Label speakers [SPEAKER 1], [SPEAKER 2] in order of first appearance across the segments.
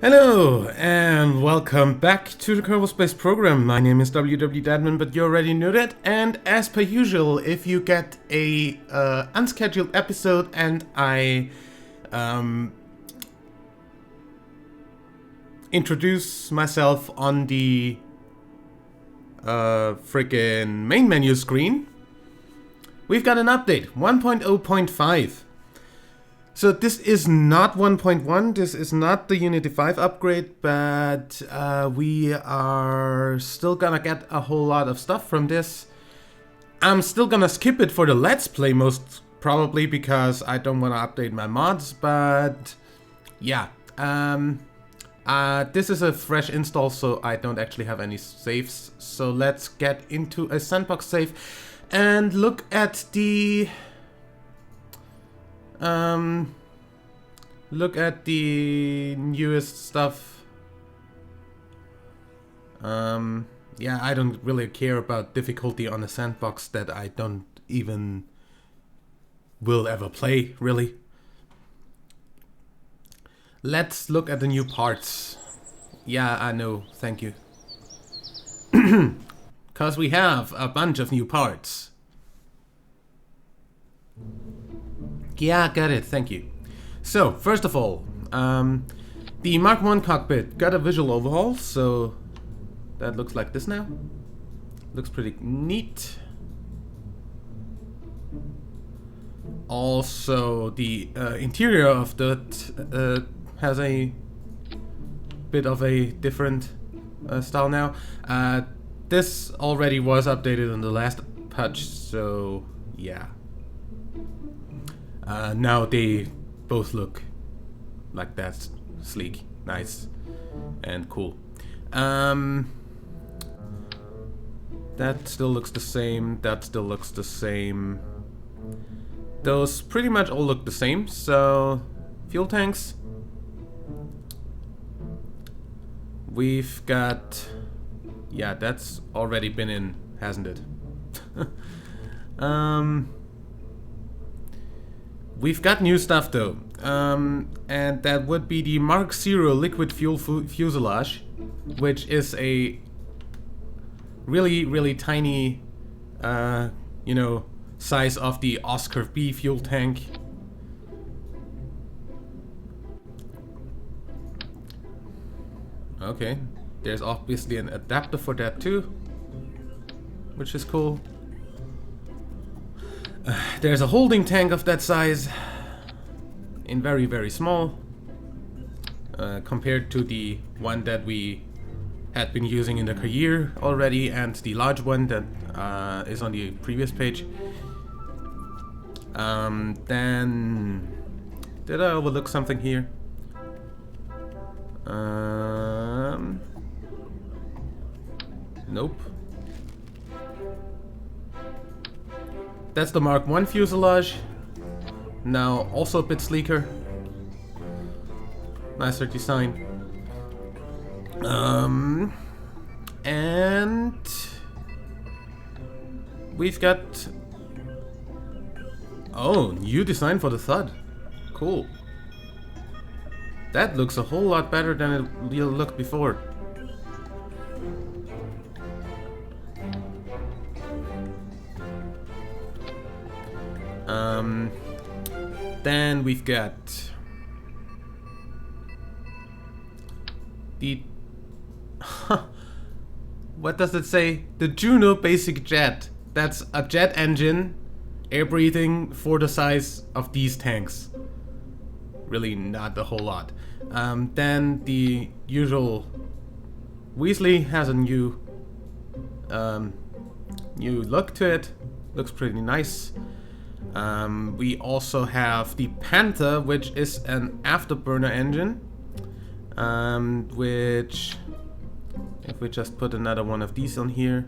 [SPEAKER 1] Hello and welcome back to the Kerbal Space program. My name is WW but you already knew that. And as per usual, if you get a unscheduled episode and I introduce myself on the freaking main menu screen, we've got an update 1.0.5. So this is not 1.1, this is not the Unity 5 upgrade, but we are still gonna get a whole lot of stuff from this. I'm still gonna skip it for the Let's Play most probably because I don't want to update my mods, but yeah. This is a fresh install, so I don't actually have any saves. So let's get into a sandbox save and look at the newest stuff. Yeah, I don't really care about difficulty on a sandbox that I don't even will ever play, really. Let's look at the new parts. Yeah, I know, thank you. Cause we have a bunch of new parts. Yeah, got it, thank you. So, first of all, the Mark 1 cockpit got a visual overhaul, so that looks like this now. Looks pretty neat. Also, the interior of that has a bit of a different style now. This already was updated in the last patch, so yeah. Now they both look like that, sleek, nice, and cool. That still looks the same, that still looks the same. Those pretty much all look the same, so fuel tanks. We've got, yeah, that's already been in, hasn't it? We've got new stuff though, and that would be the Mark 0 liquid fuel fuselage, which is a really tiny, you know, size of the Oscar B fuel tank. Okay, there's obviously an adapter for that too, which is cool. There's a holding tank of that size, in very small, compared to the one that we had been using in the career already, and the large one that is on the previous page. Then, did I overlook something here? Nope. That's the Mark 1 fuselage. Now also a bit sleeker. Nicer design. And we've got, oh, new design for the thud. Cool. That looks a whole lot better than it looked before. Then we've got the what does it say? The Juno basic jet. That's a jet engine, air breathing for the size of these tanks. Really not a whole lot. Then the usual Weasley has a new look to it. Looks pretty nice. We also have the Panther, which is an afterburner engine, which, if we just put another one of these on here,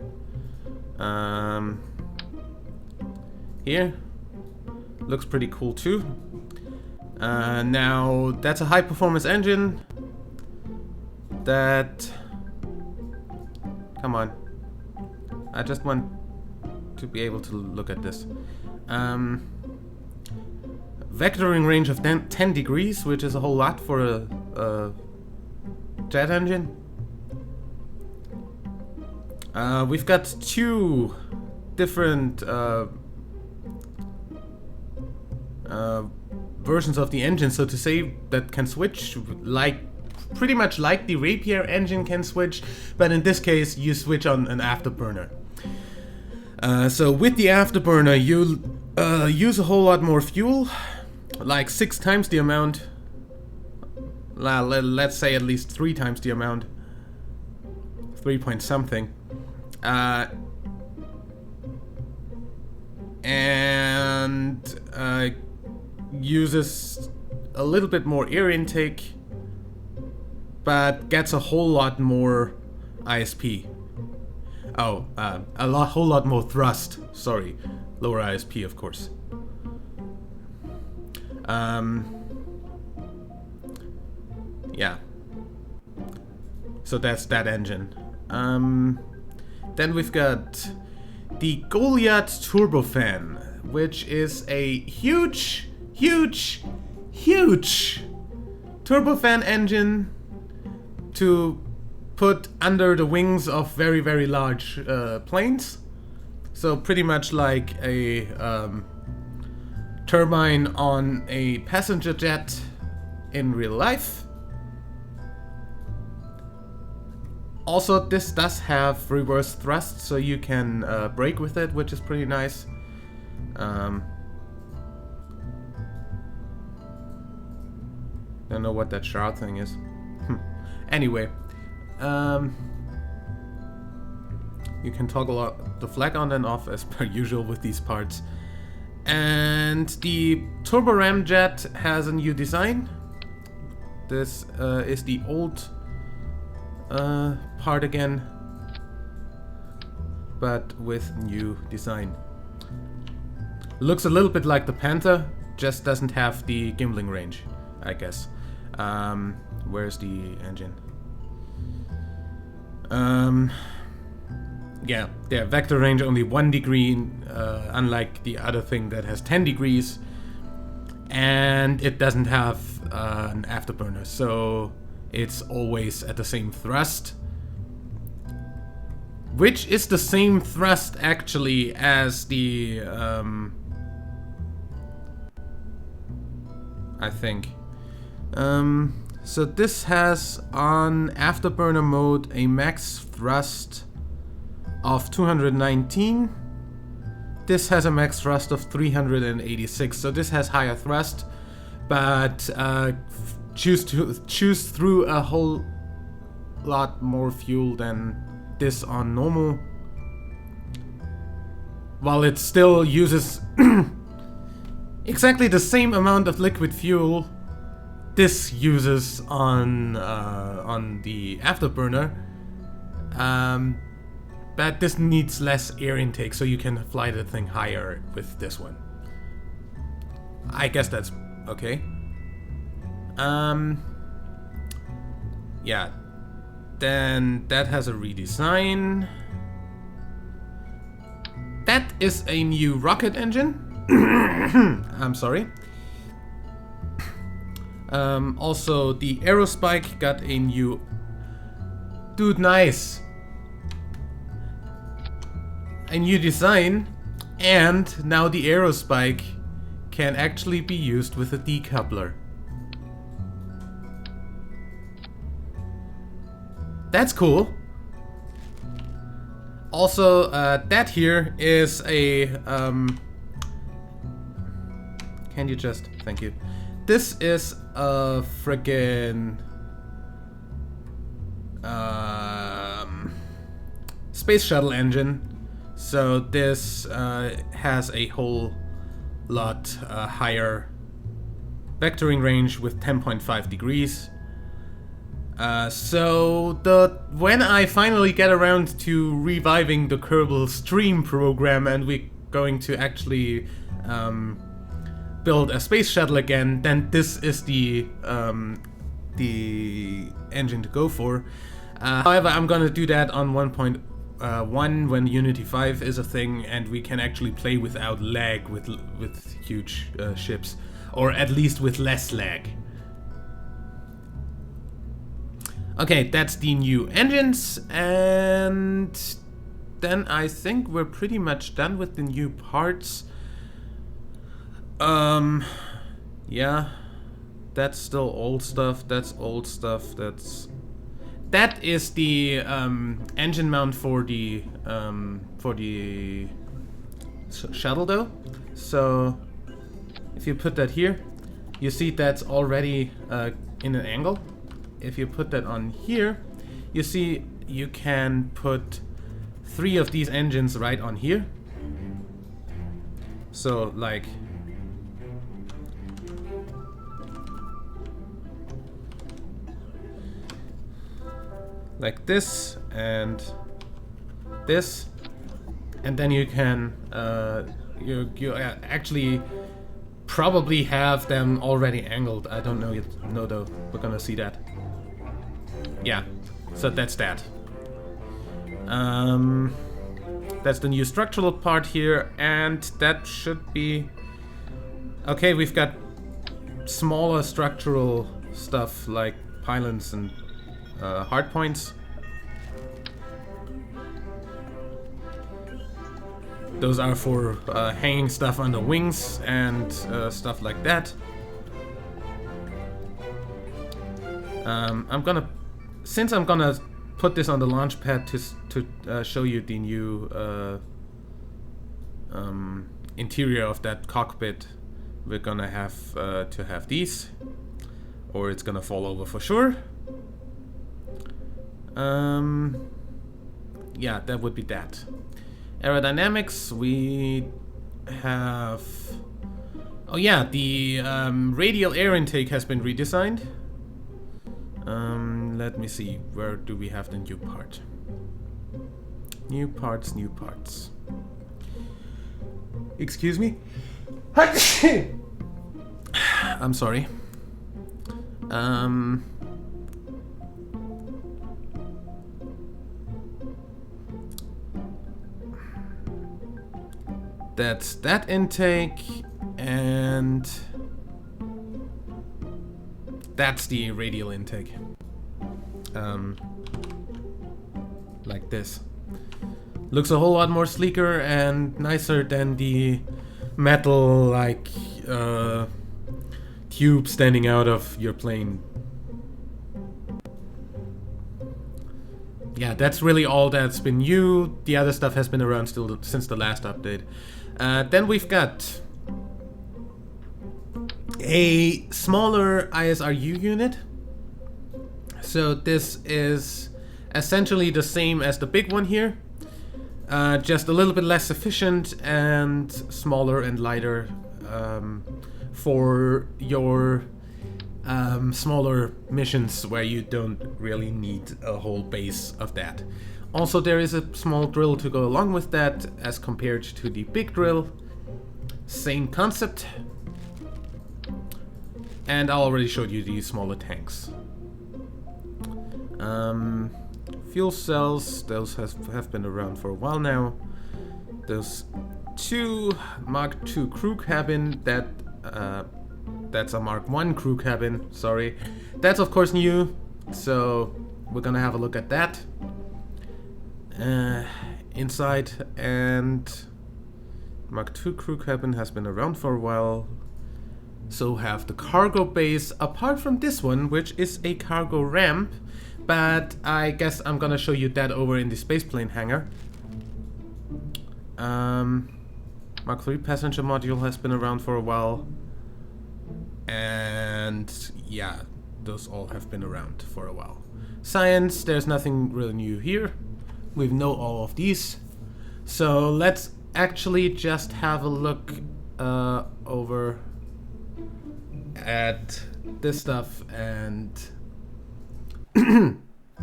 [SPEAKER 1] here, looks pretty cool too. Now that's a high performance engine that, come on, I just want to be able to look at this. Vectoring range of 10 degrees, which is a whole lot for a jet engine. We've got two different versions of the engine, so to say, that can switch pretty much like the Rapier engine can switch, but in this case you switch on an afterburner. So with the afterburner you use a whole lot more fuel, like 6 times the amount. Let's say at least 3 times the amount. 3 point something. And uses a little bit more air intake, but gets a whole lot more ISP. Oh, whole lot more thrust. Sorry, lower ISP, of course. Yeah. So that's that engine. Then we've got the Goliath Turbofan, which is a huge turbofan engine to put under the wings of very large planes. So pretty much like a turbine on a passenger jet in real life. Also, this does have reverse thrust, so you can brake with it, which is pretty nice. Don't know what that shroud thing is. Anyway, you can toggle the flag on and off as per usual with these parts. And the Turbo Ramjet has a new design. This is the old part again, but with new design. Looks a little bit like the Panther, just doesn't have the gimbling range, I guess. Where's the engine? Yeah, their vector range only 1 degree, unlike the other thing that has 10 degrees, and it doesn't have an afterburner, so it's always at the same thrust, which is the same thrust actually as the I think. So this has on afterburner mode a max thrust of 219. This has a max thrust of 386. So this has higher thrust, but choose through a whole lot more fuel than this on normal, while it still uses exactly the same amount of liquid fuel this uses on the afterburner, but this needs less air intake, so you can fly the thing higher with this one. I guess that's okay. Yeah, then that has a redesign. That is a new rocket engine. I'm sorry. Also, the Aerospike got a new... Dude, nice! A new design, and now the Aerospike can actually be used with a decoupler. That's cool. Also, that here is a... can you just... Thank you. This is a friggin... space shuttle engine. So this has a whole lot higher vectoring range with 10.5 degrees. So when I finally get around to reviving the Kerbal Stream program and we're going to actually build a space shuttle again, then this is the engine to go for. However, I'm gonna do that on 1.1 when Unity 5 is a thing and we can actually play without lag with huge ships, or at least with less lag. Okay, that's the new engines, and then I think we're pretty much done with the new parts. Yeah, that's still old stuff. That's old stuff. That is the engine mount for the shuttle, though. So if you put that here, you see that's already in an angle. If you put that on here, you see you can put 3 of these engines right on here. So like this and this, and then you can you actually probably have them already angled. I don't know yet. No, though. We're gonna see that. Yeah, so that's that. That's the new structural part here, and that should be okay. We've got smaller structural stuff like pylons and hardpoints. Those are for hanging stuff on the wings and stuff like that. Since I'm gonna put this on the launch pad to show you the new interior of that cockpit, we're gonna have to have these, or it's gonna fall over for sure. Yeah, that would be that. Aerodynamics, we have... Oh yeah, the radial air intake has been redesigned. Let me see, where do we have the new part? New parts, new parts. Excuse me? I'm sorry. That's that intake, and that's the radial intake. Like this. Looks a whole lot more sleeker and nicer than the metal like tube standing out of your plane. Yeah, that's really all that's been new. The other stuff has been around still since the last update. Then we've got a smaller ISRU unit. So this is essentially the same as the big one here, just a little bit less efficient and smaller and lighter for your smaller missions where you don't really need a whole base of that. Also, there is a small drill to go along with that as compared to the big drill. Same concept. And I already showed you the smaller tanks. Fuel cells, those have been around for a while now. Those 2 Mark II crew cabin, that's a Mark I crew cabin, sorry. That's of course new, so we're gonna have a look at that. Inside, and Mark II crew cabin has been around for a while. So have the cargo bays, apart from this one, which is a cargo ramp, but I guess I'm gonna show you that over in the spaceplane hangar. Mark III passenger module has been around for a while. And yeah, those all have been around for a while. Science, there's nothing really new here. We know all of these. So let's actually just have a look over at this stuff, and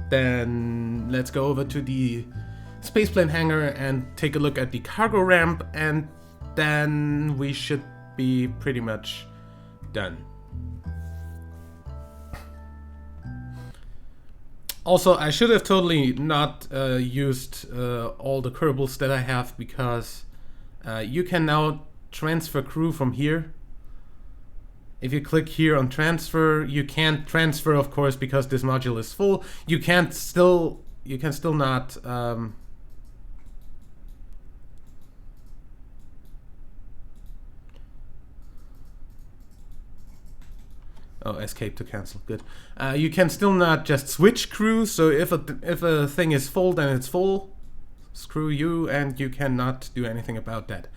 [SPEAKER 1] then let's go over to the spaceplane hangar and take a look at the cargo ramp, and then we should be pretty much done. Also, I should have totally not used all the Kerbals that I have, because you can now transfer crew from here. If you click here on transfer, you can't transfer, of course, because this module is full. You can still not oh, escape to cancel. Good. You can still not just switch crew. So if a thing is full, then it's full. Screw you, and you cannot do anything about that.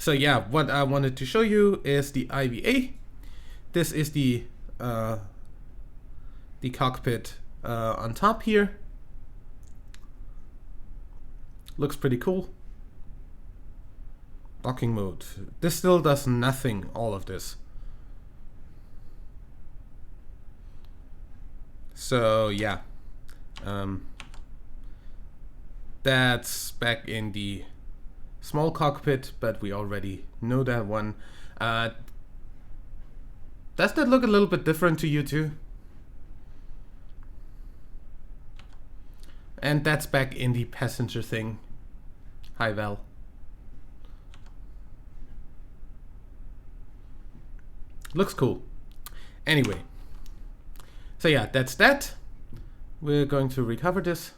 [SPEAKER 1] So yeah, what I wanted to show you is the IVA. This is the cockpit on top here. Looks pretty cool. Docking mode. This still does nothing, all of this. So yeah, that's back in the small cockpit, but we already know that one. Does that look a little bit different to you too? And that's back in the passenger thing. Hi Val. Looks cool. Anyway. So yeah, that's that. We're going to recover this.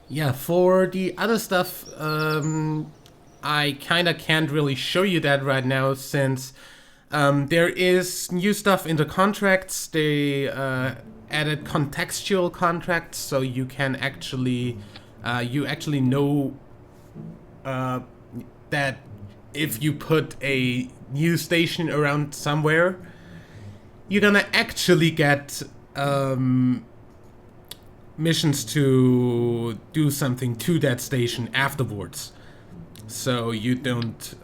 [SPEAKER 1] Yeah, for the other stuff, I kind of can't really show you that right now since there is new stuff in the contracts. They added contextual contracts, so you can actually know that if you put a new station around somewhere, you're gonna actually get missions to do something to that station afterwards. So you don't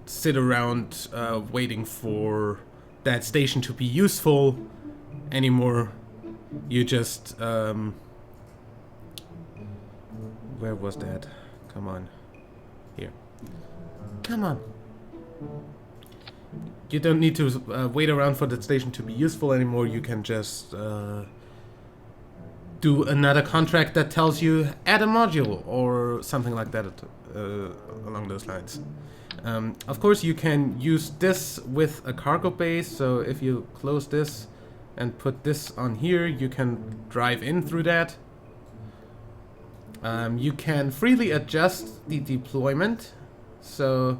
[SPEAKER 1] sit around waiting for that station to be useful anymore. You just where was that? Come on. Here. Come on. You don't need to wait around for that station to be useful anymore. You can just do another contract that tells you add a module or something like that along those lines. Of course, you can use this with a cargo base. So if you close this and put this on here, you can drive in through that. You can freely adjust the deployment. So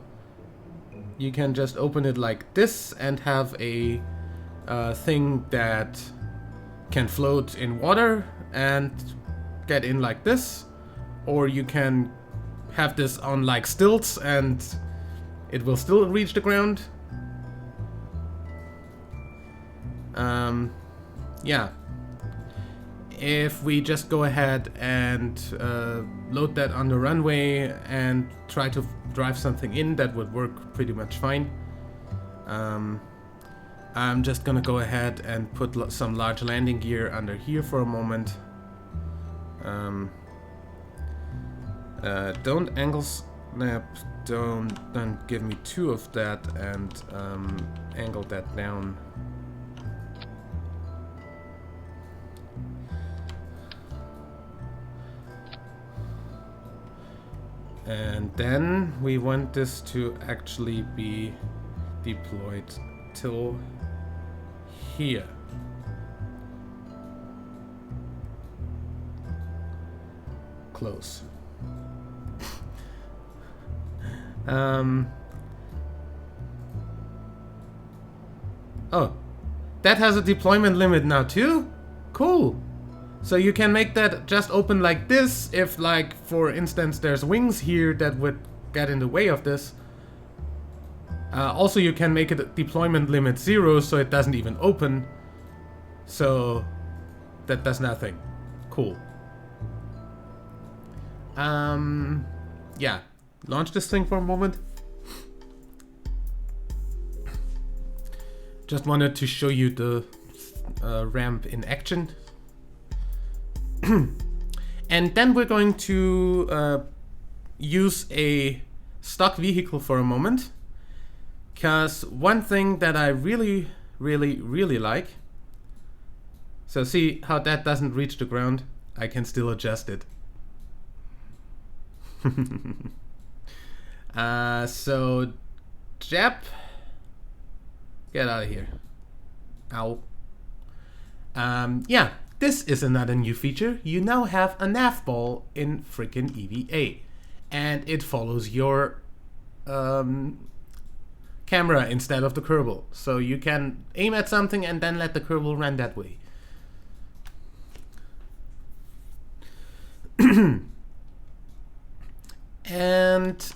[SPEAKER 1] you can just open it like this and have a thing that can float in water and get in like this, or you can have this on like stilts and it will still reach the ground. Yeah, if we just go ahead and load that on the runway and try to drive something in, that would work pretty much fine. I'm just gonna go ahead and put some large landing gear under here for a moment. Don't angle snap, don't give me two of that, and angle that down. And then we want this to actually be deployed till here. Close. Oh, that has a deployment limit now too? Cool. So you can make that just open like this if, like, for instance, there's wings here that would get in the way of this. Also, you can make it deployment limit 0 so it doesn't even open. So that does nothing. Cool. Yeah. Launch this thing for a moment. Just wanted to show you the ramp in action. And then we're going to use a stock vehicle for a moment. Because one thing that I really like So see how that doesn't reach the ground? I can still adjust it. So Jeb, get out of here. Ow. Yeah, this is another new feature. You now have a nav ball in freaking EVA, and it follows your camera instead of the Kerbal. So you can aim at something and then let the Kerbal run that way. And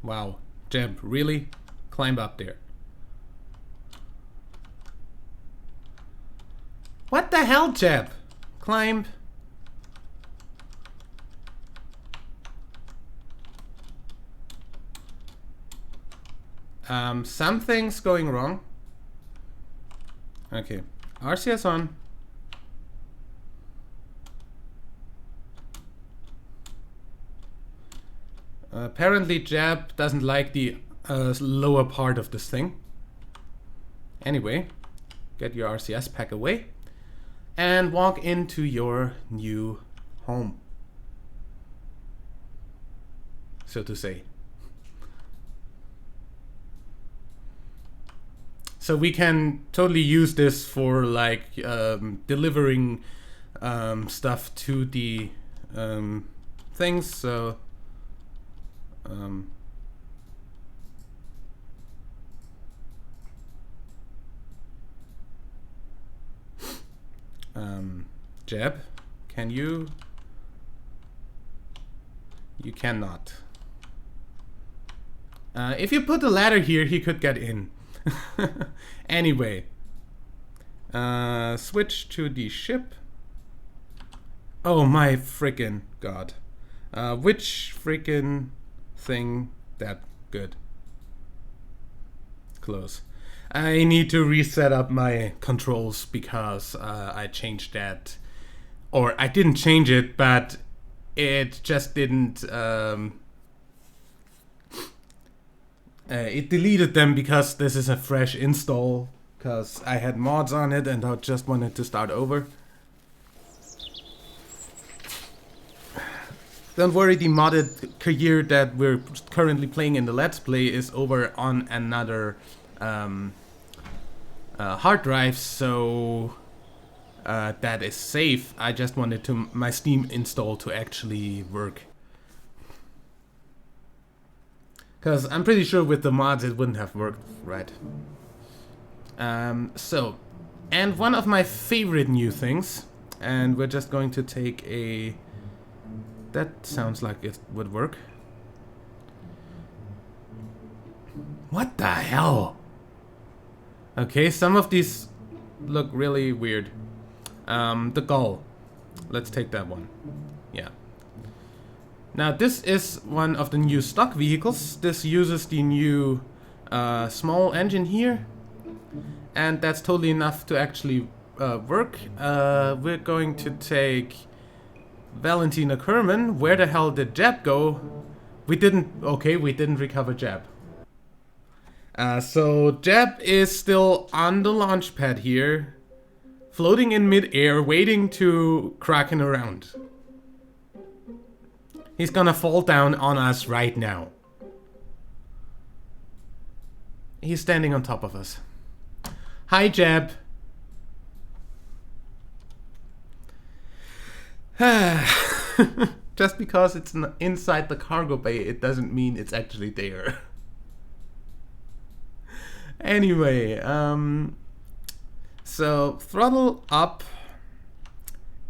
[SPEAKER 1] wow, Jeb, really? Climb up there. What the hell, Jeb? Climb. Something's going wrong. Okay, RCS on. Apparently Jeb doesn't like the lower part of this thing. Anyway, get your RCS pack away and walk into your new home, so to say. So we can totally use this for like delivering stuff to the things. So Jeb, can you? You cannot. If you put the ladder here, he could get in. Anyway, switch to the ship. Oh my freaking god. Which freaking thing that good? Close. I need to reset up my controls because I changed that. Or I didn't change it, but it just didn't... it deleted them because this is a fresh install, because I had mods on it and I just wanted to start over. Don't worry, the modded career that we're currently playing in the Let's Play is over on another hard drive, so that is safe. I just wanted my Steam install to actually work. Because I'm pretty sure with the mods it wouldn't have worked, right? And one of my favorite new things, and we're just going to take a... That sounds like it would work. What the hell? Okay, some of these look really weird. The gull. Let's take that one. Yeah. Now this is one of the new stock vehicles. This uses the new small engine here, and that's totally enough to actually work. We're going to take Valentina Kerman. Where the hell did Jeb go? We didn't recover Jeb. So Jeb is still on the launch pad here, floating in mid-air, waiting to kraken around. He's gonna fall down on us right now. He's standing on top of us. Hi, Jeb. Just because it's inside the cargo bay, it doesn't mean it's actually there. Anyway, so throttle up,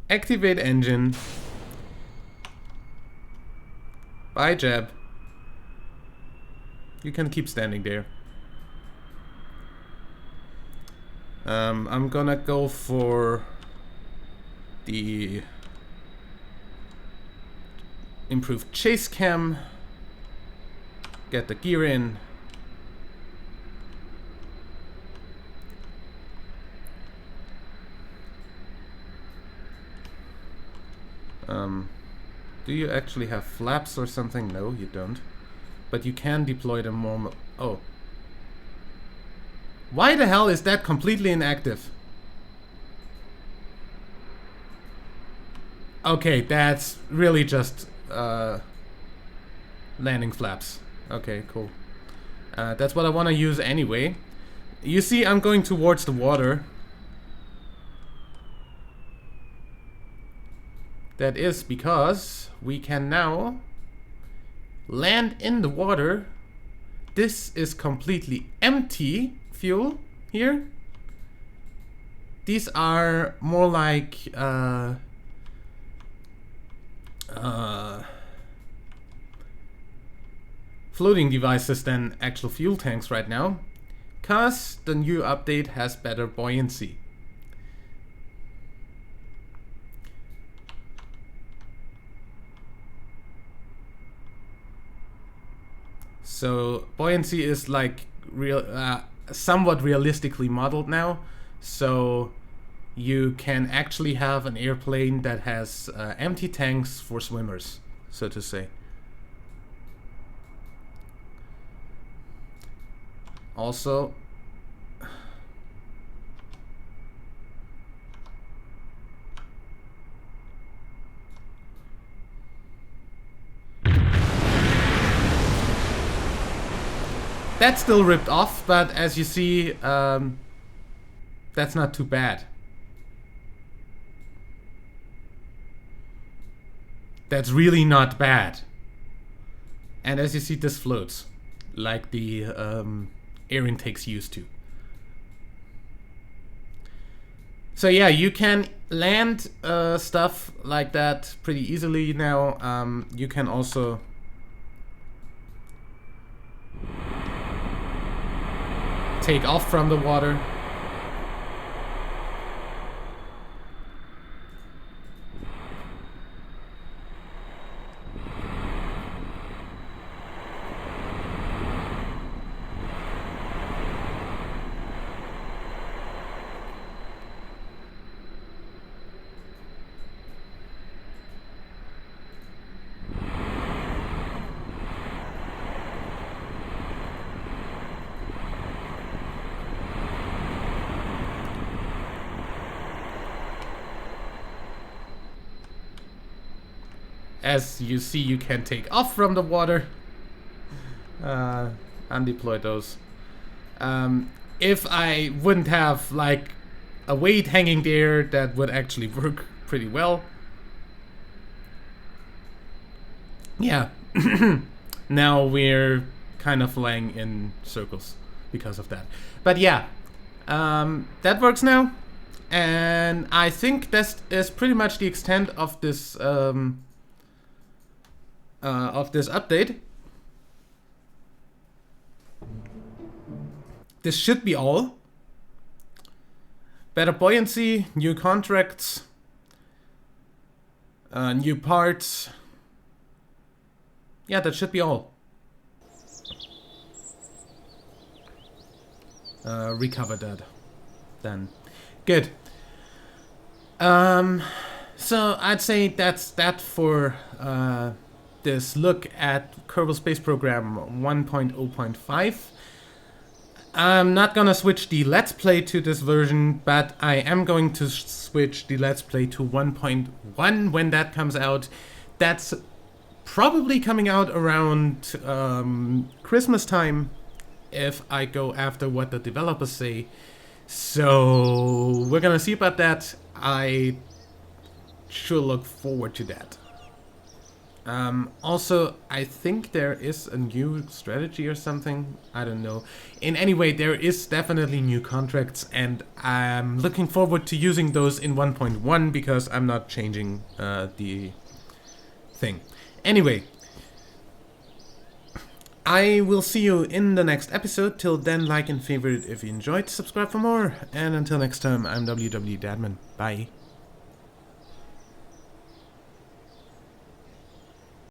[SPEAKER 1] activate engine. Bye, Jeb. You can keep standing there. I'm gonna go for the improved chase cam. Get the gear in. Do you actually have flaps or something? No, you don't. But you can deploy them more. Oh. Why the hell is that completely inactive? Okay, that's really just landing flaps. Okay, cool. That's what I want to use anyway. You see, I'm going towards the water. That is because we can now land in the water. This is completely empty fuel here. These are more like floating devices than actual fuel tanks right now, cause the new update has better buoyancy. So buoyancy is like somewhat realistically modeled now. So you can actually have an airplane that has empty tanks for swimmers, so to say. Also, that's still ripped off, but as you see, that's not too bad. That's really not bad. And as you see, this floats like the air intakes used to. So yeah, you can land stuff like that pretty easily now. You can also take off from the water. As you see, you can take off from the water. Undeploy those. If I wouldn't have like a weight hanging there, that would actually work pretty well. Yeah. Now we're kind of flying in circles because of that. But yeah, that works now. And I think that is pretty much the extent of this update. This should be all. Better buoyancy, new contracts, new parts. Yeah, that should be all. Recover that then. Good. So I'd say that's that for this look at Kerbal Space Program 1.0.5. I'm not gonna switch the Let's Play to this version, but I am going to switch the Let's Play to 1.1 when that comes out. That's probably coming out around Christmas time, if I go after what the developers say. So we're gonna see about that. I sure look forward to that. Also, I think there is a new strategy or something. I don't know. In any way, there is definitely new contracts, and I'm looking forward to using those in 1.1 because I'm not changing the thing. Anyway, I will see you in the next episode. Till then, like and favorite if you enjoyed, subscribe for more, and until next time, I'm WW Dadman. Bye.